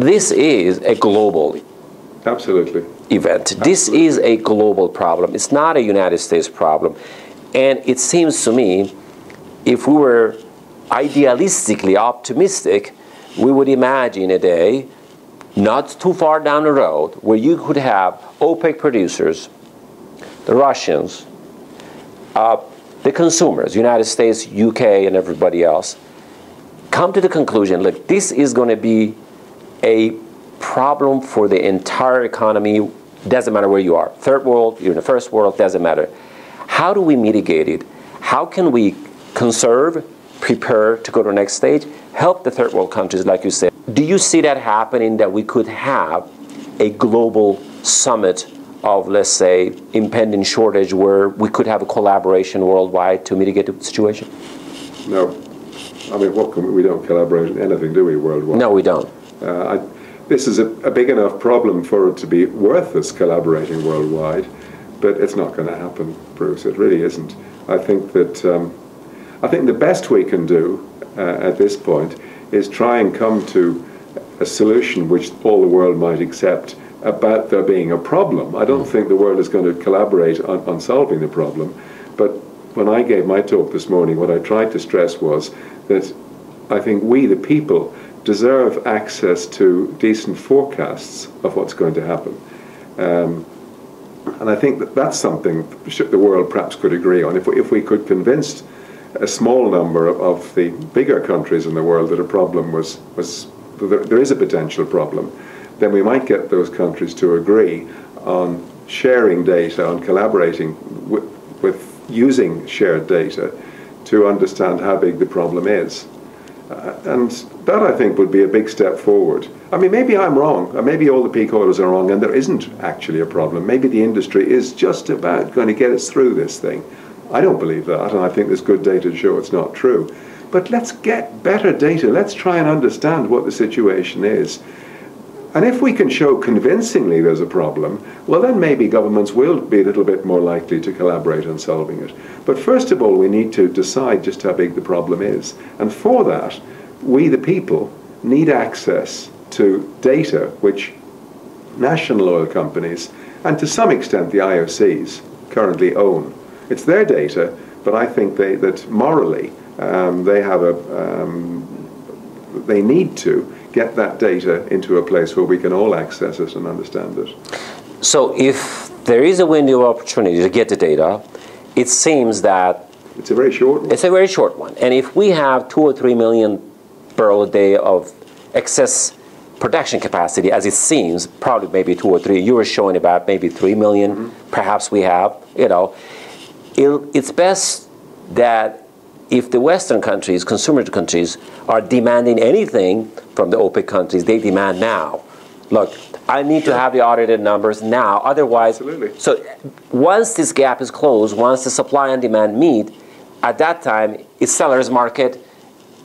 this is a global Absolutely. event. Absolutely. This is a global problem. It's not a United States problem. And it seems to me, if we were idealistically optimistic, we would imagine a day not too far down the road where you could have OPEC producers, the Russians, the consumers, United States, UK, and everybody else, come to the conclusion, look, this is going to be a problem for the entire economy. Doesn't matter where you are. Third world, you're in the first world, doesn't matter. How do we mitigate it? How can we conserve, prepare to go to the next stage, help the third world countries, like you said? Do you see that happening, that we could have a global summit of, let's say, impending shortage where we could have a collaboration worldwide to mitigate the situation? No. I mean, we don't collaborate in anything, do we, worldwide? No, we don't. This is a big enough problem for it to be worth us collaborating worldwide, but it's not going to happen, Bruce. It really isn't. I think that the best we can do at this point is try and come to a solution which all the world might accept about there being a problem. I don't think the world is going to collaborate on solving the problem, but when I gave my talk this morning, what I tried to stress was that I think we, the people, deserve access to decent forecasts of what's going to happen. And I think that that's something the world perhaps could agree on. If we could convince a small number of the bigger countries in the world that a problem there is a potential problem, then we might get those countries to agree on sharing data, on collaborating with using shared data to understand how big the problem is. And that, I think, would be a big step forward. I mean, maybe I'm wrong, or maybe all the peak oilers are wrong and there isn't actually a problem. Maybe the industry is just about going to get us through this thing. I don't believe that, and I think there's good data to show it's not true. But let's get better data. Let's try and understand what the situation is. And if we can show convincingly there's a problem, well, then maybe governments will be a little bit more likely to collaborate on solving it. But first of all, we need to decide just how big the problem is. And for that, we, the people, need access to data which national oil companies, and to some extent the IOCs, currently own. It's their data, but I think that morally they need to get that data into a place where we can all access it and understand it. So if there is a window of opportunity to get the data, it seems that it's a very short one. It's a very short one. And if we have 2 or 3 million barrels a day of excess production capacity, as it seems, probably maybe 2 or 3, you were showing about maybe 3 million, perhaps we have, it's best that if the Western countries, consumer countries, are demanding anything from the OPEC countries, they demand now. Look, I need to have the audited numbers now, otherwise. Absolutely. So once this gap is closed, once the supply and demand meet, at that time, it's seller's market,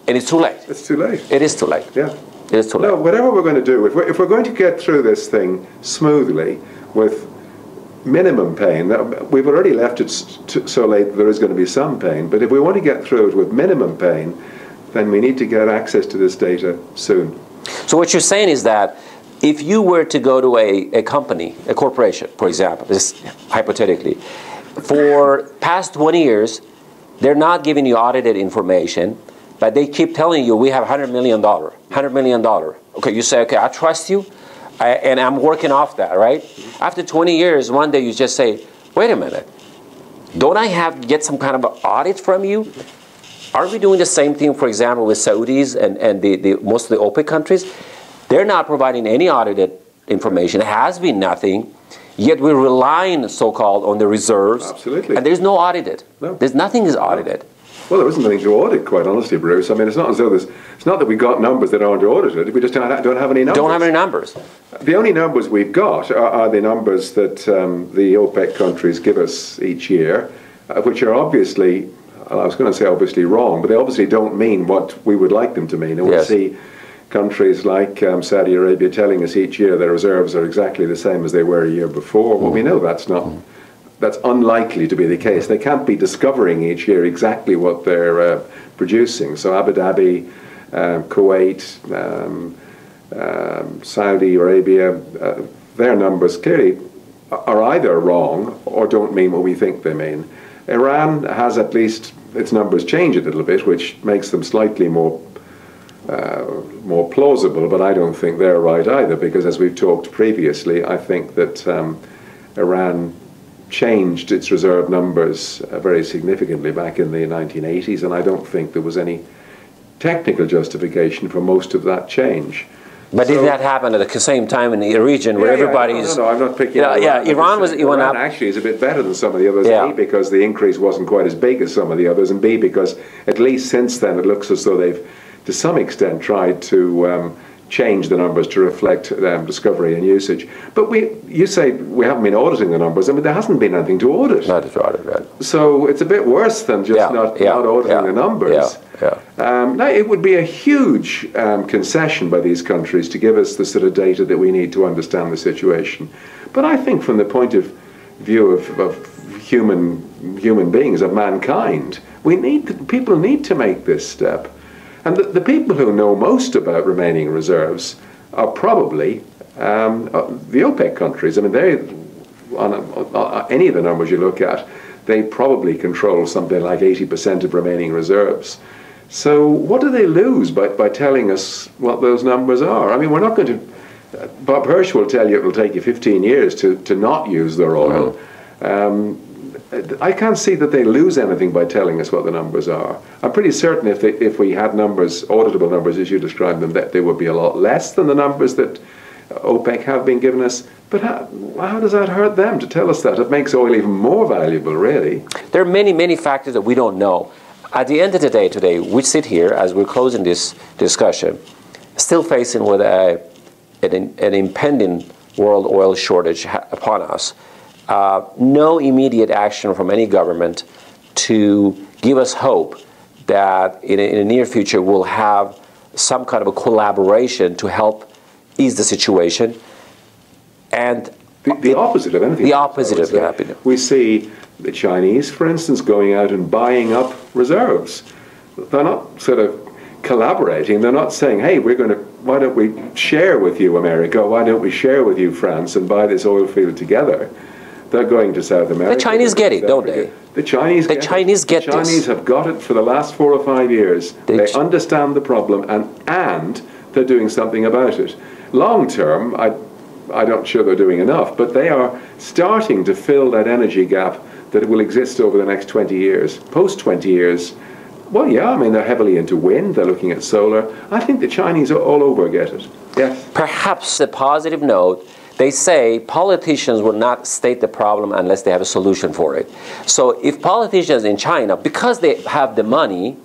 and it's too late. It's too late. It is too late. Yeah. It is too late. No, whatever we're going to do, if we're going to get through this thing smoothly with minimum pain, we've already left it so late that there is going to be some pain, but if we want to get through it with minimum pain, then we need to get access to this data soon. So what you're saying is that if you were to go to a company, a corporation, for example, just hypothetically, for past 20 years, they're not giving you audited information, but they keep telling you, we have $100 million, $100 million. Okay, you say, okay, I trust you, and I'm working off that, right? After 20 years, one day you just say, wait a minute, don't I have to get some kind of audit from you? Are we doing the same thing, for example, with Saudis and most of the OPEC countries? They're not providing any audited information. It has been nothing, yet we're relying, so-called, on the reserves. Absolutely. And there's no audited. No. There's nothing is audited. Well, there isn't anything to audit, quite honestly, Bruce. I mean, it's not as though it's not that we got numbers that aren't audited. We just don't have any numbers. Don't have any numbers. The only numbers we've got are the numbers that the OPEC countries give us each year, which are obviously, I was going to say obviously wrong, but they obviously don't mean what we would like them to mean. And we see countries like Saudi Arabia telling us each year their reserves are exactly the same as they were a year before. Well, we know that's unlikely to be the case. They can't be discovering each year exactly what they're producing. So Abu Dhabi, Kuwait, Saudi Arabia, their numbers clearly are either wrong or don't mean what we think they mean. Iran has at least its numbers change a little bit, which makes them slightly more plausible, but I don't think they're right either, because as we've talked previously, I think that Iran changed its reserve numbers very significantly back in the 1980s, and I don't think there was any technical justification for most of that change. But did that happen at the same time in the region where everybody's... No, I'm not picking... Iran was... Iran actually is a bit better than some of the others, A, because the increase wasn't quite as big as some of the others, and B, because at least since then it looks as though they've, to some extent, tried to change the numbers to reflect discovery and usage. But you say we haven't been auditing the numbers. I mean, there hasn't been anything to audit. Not to audit, right. So it's a bit worse than just not auditing the numbers. Now, it would be a huge concession by these countries to give us the sort of data that we need to understand the situation. But I think from the point of view of human beings, of mankind, people need to make this step. And the people who know most about remaining reserves are probably the OPEC countries. I mean, on any of the numbers you look at, they probably control something like 80% of remaining reserves. So what do they lose by telling us what those numbers are? I mean, we're not going to... Bob Hirsch will tell you it will take you 15 years to not use their oil. I can't see that they lose anything by telling us what the numbers are. I'm pretty certain if we had numbers, auditable numbers as you described them, that they would be a lot less than the numbers that OPEC have been giving us. But how does that hurt them to tell us that? It makes oil even more valuable, really. There are many, many factors that we don't know. At the end of the day today, we sit here, as we're closing this discussion, still facing with an impending world oil shortage upon us. No immediate action from any government to give us hope that in the near future we'll have some kind of a collaboration to help ease the situation. And the opposite of anything. The opposite of happening. We see the Chinese, for instance, going out and buying up reserves. They're not sort of collaborating. They're not saying, hey, why don't we share with you, America? Why don't we share with you, France, and buy this oil field together? They're going to South America. The Chinese get it, don't they? The Chinese get this. The Chinese have got it for the last 4 or 5 years. They understand the problem, and they're doing something about it. Long term, I'm not sure they're doing enough, but they are starting to fill that energy gap that will exist over the next 20 years. Post 20 years, well, yeah, I mean, they're heavily into wind. They're looking at solar. I think the Chinese all over get it. Yes. Perhaps a positive note. They say politicians will not state the problem unless they have a solution for it. So if politicians in China, because they have the money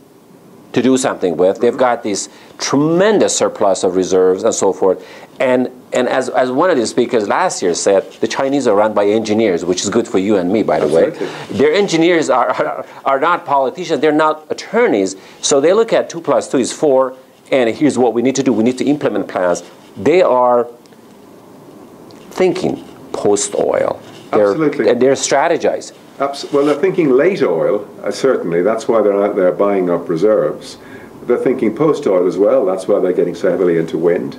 to do something with, they've got this tremendous surplus of reserves and so forth. And as one of the speakers last year said, the Chinese are run by engineers, which is good for you and me, by the way. Their engineers are not politicians, they're not attorneys. So they look at 2 + 2 is 4, and here's what we need to do. We need to implement plans. They are thinking post-oil. Absolutely. And they're strategizing. Well, they're thinking late oil, certainly. That's why they're out there buying up reserves. They're thinking post-oil as well. That's why they're getting so heavily into wind.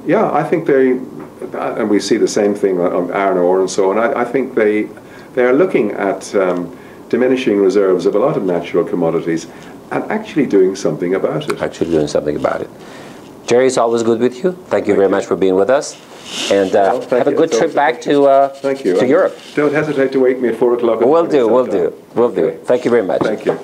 Yeah, I think and we see the same thing on iron ore and so on. I think they are looking at diminishing reserves of a lot of natural commodities and actually doing something about it. Jerry, it's always good with you. Thank you very much for being with us. And have a good trip back to Europe. Don't hesitate to wake me at 4 o'clock. We'll do. Thank you very much. Thank you.